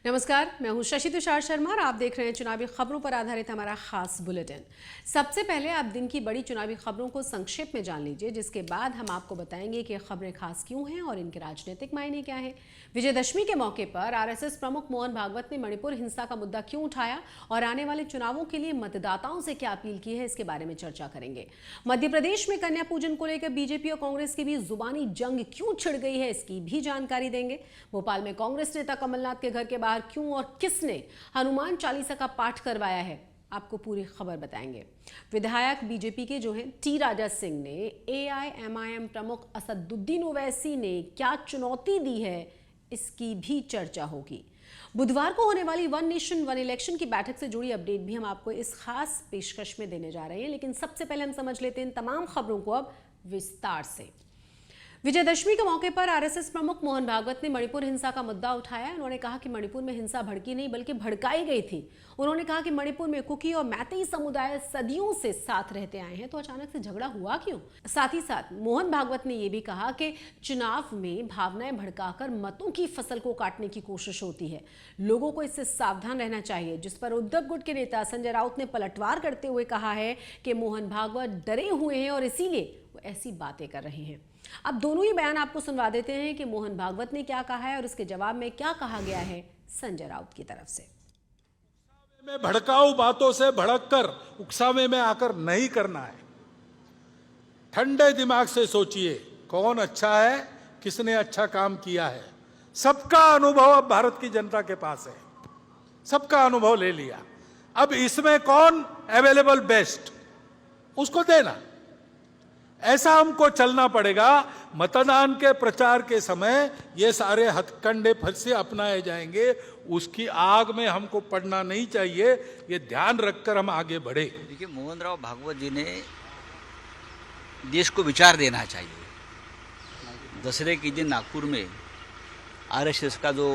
नमस्कार, मैं हूं शशि तुषार शर्मा और आप देख रहे हैं चुनावी खबरों पर आधारित हमारा खास बुलेटिन। सबसे पहले आप दिन की बड़ी चुनावी खबरों को संक्षेप में जान लीजिए, जिसके बाद हम आपको बताएंगे कि खबरें खास क्यों हैं और इनके राजनीतिक मायने क्या हैं। विजयदशमी के मौके पर आरएसएस प्रमुख मोहन भागवत ने मणिपुर हिंसा का मुद्दा क्यों उठाया और आने वाले चुनावों के लिए मतदाताओं से क्या अपील की है, इसके बारे में चर्चा करेंगे। मध्य प्रदेश में कन्या पूजन को लेकर बीजेपी और कांग्रेस के बीच जुबानी जंग क्यों छिड़ गई है, इसकी भी जानकारी देंगे। भोपाल में कांग्रेस नेता कमलनाथ के घर के बाहर क्यों और किसने हनुमान चालीसा का पाठ करवाया है, आपको पूरी खबर बताएंगे। विधायक बीजेपी के जो हैं टी राजा सिंह ने एआईएमआईएम प्रमुख असदुद्दीन ओवैसी ने क्या चुनौती दी है, इसकी भी चर्चा होगी। बुधवार को होने वाली वन नेशन वन इलेक्शन की बैठक से जुड़ी अपडेट भी हम आपको इस खास पेशकश में देने जा रहे हैं, लेकिन सबसे पहले हम समझ लेते हैं इन तमाम खबरों को अब विस्तार से। विजयदशमी के मौके पर आरएसएस प्रमुख मोहन भागवत ने मणिपुर हिंसा का मुद्दा उठाया। उन्होंने कहा कि मणिपुर में हिंसा भड़की नहीं बल्कि भड़काई गई थी। उन्होंने कहा कि मणिपुर में कुकी और मैतेई समुदाय सदियों से साथ रहते आए हैं, तो अचानक से झगड़ा हुआ क्यों। साथ ही साथ मोहन भागवत ने यह भी कहा कि चुनाव में भावनाएं भड़काकर मतों की फसल को काटने की कोशिश होती है, लोगों को इससे सावधान रहना चाहिए। जिस पर उद्धव गुट के नेता संजय राउत ने पलटवार करते हुए कहा है कि मोहन भागवत डरे हुए हैं और इसीलिए वो ऐसी बातें कर रहे हैं। अब दोनों ही बयान आपको सुनवा देते हैं कि मोहन भागवत ने क्या कहा है और उसके जवाब में क्या कहा गया है संजय राउत की तरफ से। में भड़काऊ बातों से भड़ककर उकसावे में आकर नहीं करना है। ठंडे दिमाग से सोचिए कौन अच्छा है, किसने अच्छा काम किया है। सबका अनुभव अब भारत की जनता के पास है, सबका अनुभव ले लिया। अब इसमें कौन अवेलेबल बेस्ट, उसको देना। ऐसा हमको चलना पड़ेगा। मतदान के प्रचार के समय ये सारे हथकंडे फिर से अपनाए जाएंगे, उसकी आग में हमको पड़ना नहीं चाहिए। ये ध्यान रखकर हम आगे बढ़े। देखिए, मोहन राव भागवत जी ने देश को विचार देना चाहिए। दशहरे के दिन नागपुर में आरएसएस का जो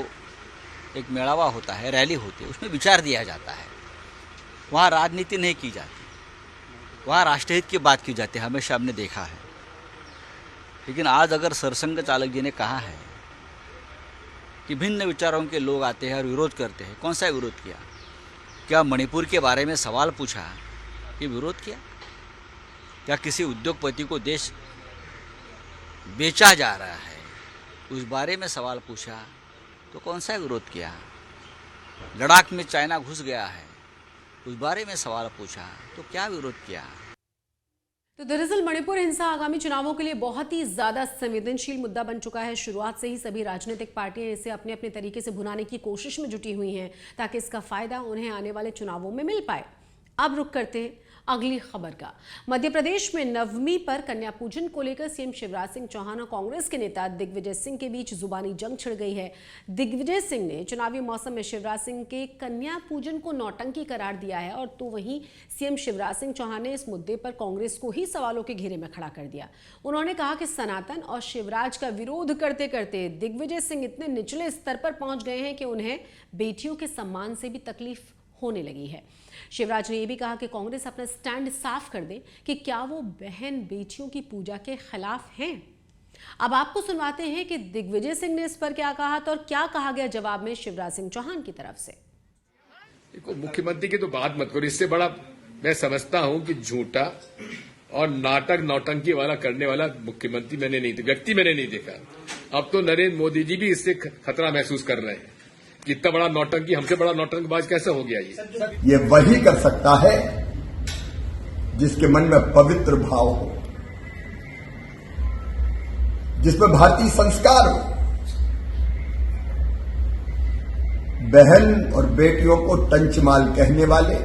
एक मेड़ावा होता है, रैली होती है, उसमें विचार दिया जाता है। वहाँ राजनीति नहीं की जाती, वहाँ राष्ट्रहित की बात की जाती है, हमेशा हमने देखा है। लेकिन आज अगर सरसंघ चालक जी ने कहा है कि भिन्न विचारों के लोग आते हैं और विरोध करते हैं, कौन सा विरोध किया? क्या मणिपुर के बारे में सवाल पूछा कि विरोध किया? क्या किसी उद्योगपति को देश बेचा जा रहा है, उस बारे में सवाल पूछा तो कौन सा विरोध किया? लद्दाख में चाइना घुस गया है, उस बारे में सवाल पूछा तो क्या विरोध किया? तो दरअसल मणिपुर हिंसा आगामी चुनावों के लिए बहुत ही ज्यादा संवेदनशील मुद्दा बन चुका है। शुरुआत से ही सभी राजनीतिक पार्टियां इसे अपने अपने तरीके से भुनाने की कोशिश में जुटी हुई हैं ताकि इसका फायदा उन्हें आने वाले चुनावों में मिल पाए। अब रुक करते हैं अगली खबर का। मध्य प्रदेश में नवमी पर कन्या पूजन को लेकर सीएम शिवराज सिंह चौहान और कांग्रेस के नेता दिग्विजय सिंह के बीच जुबानी जंग छिड़ गई है। दिग्विजय सिंह ने चुनावी मौसम में शिवराज सिंह के कन्या पूजन को नौटंकी करार दिया है, और तो वहीं सीएम शिवराज सिंह चौहान ने इस मुद्दे पर कांग्रेस को ही सवालों के घेरे में खड़ा कर दिया। उन्होंने कहा कि सनातन और शिवराज का विरोध करते करते दिग्विजय सिंह इतने निचले स्तर पर पहुंच गए हैं कि उन्हें बेटियों के सम्मान से भी तकलीफ होने लगी है। शिवराज ने यह भी कहा कि कांग्रेस अपना स्टैंड साफ कर दे कि क्या वो बहन बेटियों की पूजा के खिलाफ हैं। अब आपको सुनवाते हैं कि दिग्विजय सिंह ने इस पर क्या कहा था और क्या कहा गया जवाब में शिवराज सिंह चौहान की तरफ से। देखो, मुख्यमंत्री की तो बात मत करो, इससे बड़ा मैं समझता हूं कि झूठा और नाटक नौटंकी वाला करने वाला मुख्यमंत्री मैंने नहीं देखा, व्यक्ति मैंने नहीं देखा। अब तो नरेंद्र मोदी जी भी इससे खतरा महसूस कर रहे हैं। इतना बड़ा नौटंकी, हमसे बड़ा नौटंकबाज कैसे हो गया ये वही कर सकता है जिसके मन में पवित्र भाव हो, जिसमें भारतीय संस्कार हो। बहन और बेटियों को टंचमाल कहने वाले,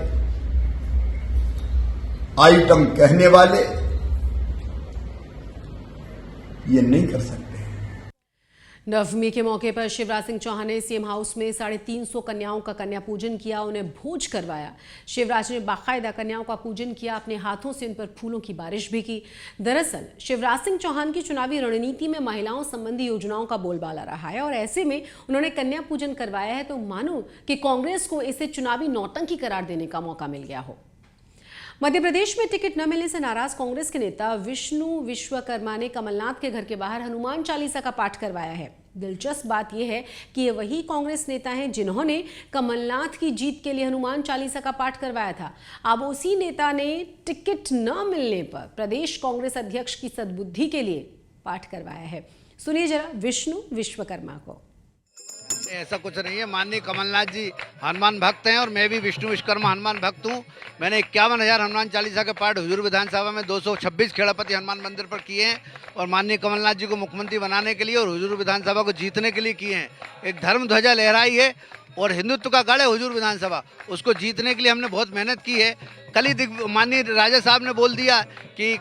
आइटम कहने वाले ये नहीं कर सकते। नवमी के मौके पर शिवराज सिंह चौहान ने सीएम हाउस में 350 कन्याओं का कन्या पूजन किया, उन्हें भोज करवाया। शिवराज ने बाकायदा कन्याओं का पूजन किया, अपने हाथों से उन पर फूलों की बारिश भी की। दरअसल शिवराज सिंह चौहान की चुनावी रणनीति में महिलाओं संबंधी योजनाओं का बोलबाला रहा है, और ऐसे में उन्होंने कन्या पूजन करवाया है तो मानो कि कांग्रेस को इसे चुनावी नौटंकी करार देने का मौका मिल गया हो। मध्य प्रदेश में टिकट न मिलने से नाराज कांग्रेस के नेता विष्णु विश्वकर्मा ने कमलनाथ के घर के बाहर हनुमान चालीसा का पाठ करवाया है। दिलचस्प बात यह है कि ये वही कांग्रेस नेता हैं जिन्होंने कमलनाथ की जीत के लिए हनुमान चालीसा का पाठ करवाया था। अब उसी नेता ने टिकट न मिलने पर प्रदेश कांग्रेस अध्यक्ष की सद्बुद्धि के लिए पाठ करवाया है। सुनिए जरा विष्णु विश्वकर्मा को। ऐसा कुछ नहीं है। माननीय कमलनाथ जी हनुमान भक्त हैं और मैं भी विष्णु विश्वकर्मा हनुमान भक्त हूँ। मैंने 51,000 हनुमान चालीसा के पाठ हुजूर विधानसभा में 226 खेड़ापति हनुमान मंदिर पर किए हैं और माननीय कमलनाथ जी को मुख्यमंत्री बनाने के लिए और हुजूर विधानसभा को जीतने के लिए किए हैं। एक धर्म ध्वजा लहराई है और हिंदुत्व का गढ़ है हुजूर विधानसभा, उसको जीतने के लिए हमने बहुत मेहनत की है। कल ही माननीय राजा साहब ने बोल दिया कि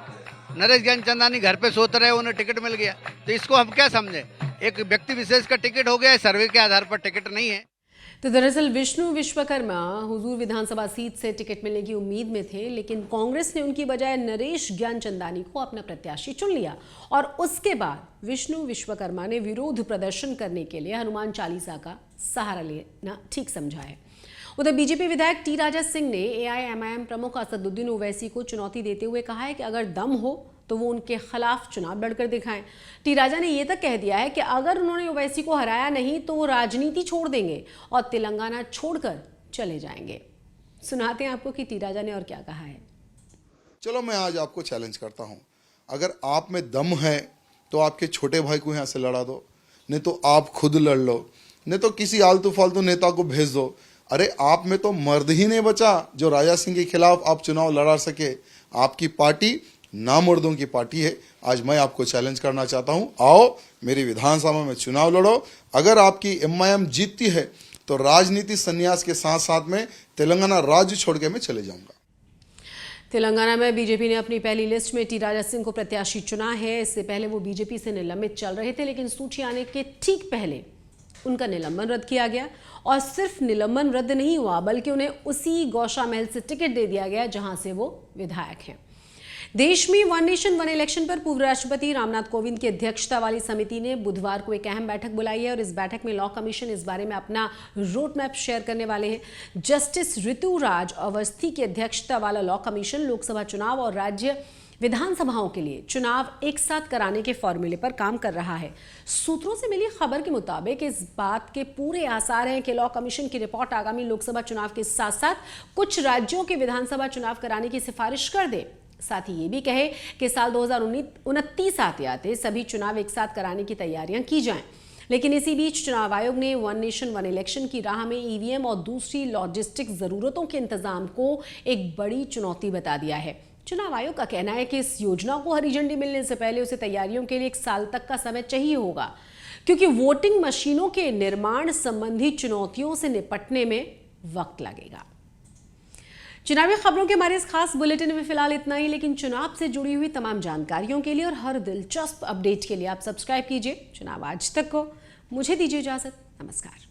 नरेश ज्ञानचंदानी घर पे सोते रहे, उन्हें टिकट मिल गया, तो इसको हम क्या समझे? एक व्यक्ति विशेष का टिकट हो गया है, सर्वे के आधार पर टिकट नहीं है। तो दरअसल विष्णु विश्वकर्मा हुजूर विधानसभा सीट से टिकट मिलने की उम्मीद में थे, लेकिन कांग्रेस ने उनकी बजाय नरेश ज्ञानचंदानी को अपना प्रत्याशी चुन लिया और उसके बाद विष्णु विश्वकर्मा ने विरोध प्रदर्शन करने के लिए हनुमान चालीसा का सहारा लेना ठीक समझा है। उधर बीजेपी विधायक टी राजा सिंह ने एआईएमआईएम प्रमुख असदुद्दीन ओवैसी को चुनौती देते हुए कहा है कि अगर दम हो तो वो उनके खिलाफ चुनाव लड़कर दिखाएं। टी राजा ने ये तक कह दिया है कि अगर उन्होंने ओवैसी को हराया नहीं तो वो राजनीति छोड़ देंगे और तेलंगाना छोड़कर चले जाएंगे। सुनाते हैं आपको कि टी राजा ने और क्या कहा है। चलो मैं आज आपको चैलेंज करता हूं, अगर आप में दम है तो आपके छोटे भाई को यहां से लड़ा दो, नहीं तो आप खुद लड़ लो, नहीं तो किसी आलतू फालतू नेता को भेज दो। अरे आप में तो मर्द ही नहीं बचा जो राजा सिंह के खिलाफ आप चुनाव लड़ा सके। आपकी पार्टी नामर्दों की पार्टी है। आज मैं आपको चैलेंज करना चाहता हूं, आओ मेरी विधानसभा में चुनाव लड़ो। अगर आपकी एमआईएम जीतती है तो राजनीति संन्यास के साथ साथ में तेलंगाना राज्य छोड़ के मैं चले जाऊंगा। तेलंगाना में बीजेपी ने अपनी पहली लिस्ट में टी राजा सिंह को प्रत्याशी चुना है। इससे पहले वो बीजेपी से निलंबित चल रहे थे, लेकिन सूची आने के ठीक पहले उनका निलंबन रद्द किया गया और सिर्फ निलंबन रद्द नहीं हुआ बल्कि उन्हें उसी गौशा महल से टिकट दे दिया गया जहां से वो विधायक हैं। देश में वन नेशन वन इलेक्शन पर पूर्व राष्ट्रपति रामनाथ कोविंद की अध्यक्षता वाली समिति ने बुधवार को एक अहम बैठक बुलाई है और इस बैठक में लॉ कमीशन इस बारे में अपना रोड मैप शेयर करने वाले हैं। जस्टिस ऋतुराज अवस्थी की अध्यक्षता वाला लॉ कमीशन लोकसभा चुनाव और राज्य विधानसभाओं के लिए चुनाव एक साथ कराने के फॉर्मूले पर काम कर रहा है। सूत्रों से मिली खबर के मुताबिक इस बात के पूरे आसार हैं कि लॉ कमीशन की रिपोर्ट आगामी लोकसभा चुनाव के साथ साथ कुछ राज्यों के विधानसभा चुनाव कराने की सिफारिश कर दे। साथ ही ये भी कहे कि साल 2029 आते आते सभी चुनाव एक साथ कराने की तैयारियां की जाएं। लेकिन इसी बीच चुनाव आयोग ने वन नेशन वन इलेक्शन की राह में ईवीएम और दूसरी लॉजिस्टिक जरूरतों के इंतजाम को एक बड़ी चुनौती बता दिया है। चुनाव आयोग का कहना है कि इस योजना को हरी झंडी मिलने से पहले उसे तैयारियों के लिए 1 साल तक का समय चाहिए होगा, क्योंकि वोटिंग मशीनों के निर्माण संबंधी चुनौतियों से निपटने में वक्त लगेगा। चुनावी खबरों के हमारे इस खास बुलेटिन में फिलहाल इतना ही, लेकिन चुनाव से जुड़ी हुई तमाम जानकारियों के लिए और हर दिलचस्प अपडेट के लिए आप सब्सक्राइब कीजिए चुनाव आज तक को। मुझे दीजिए इजाजत। नमस्कार।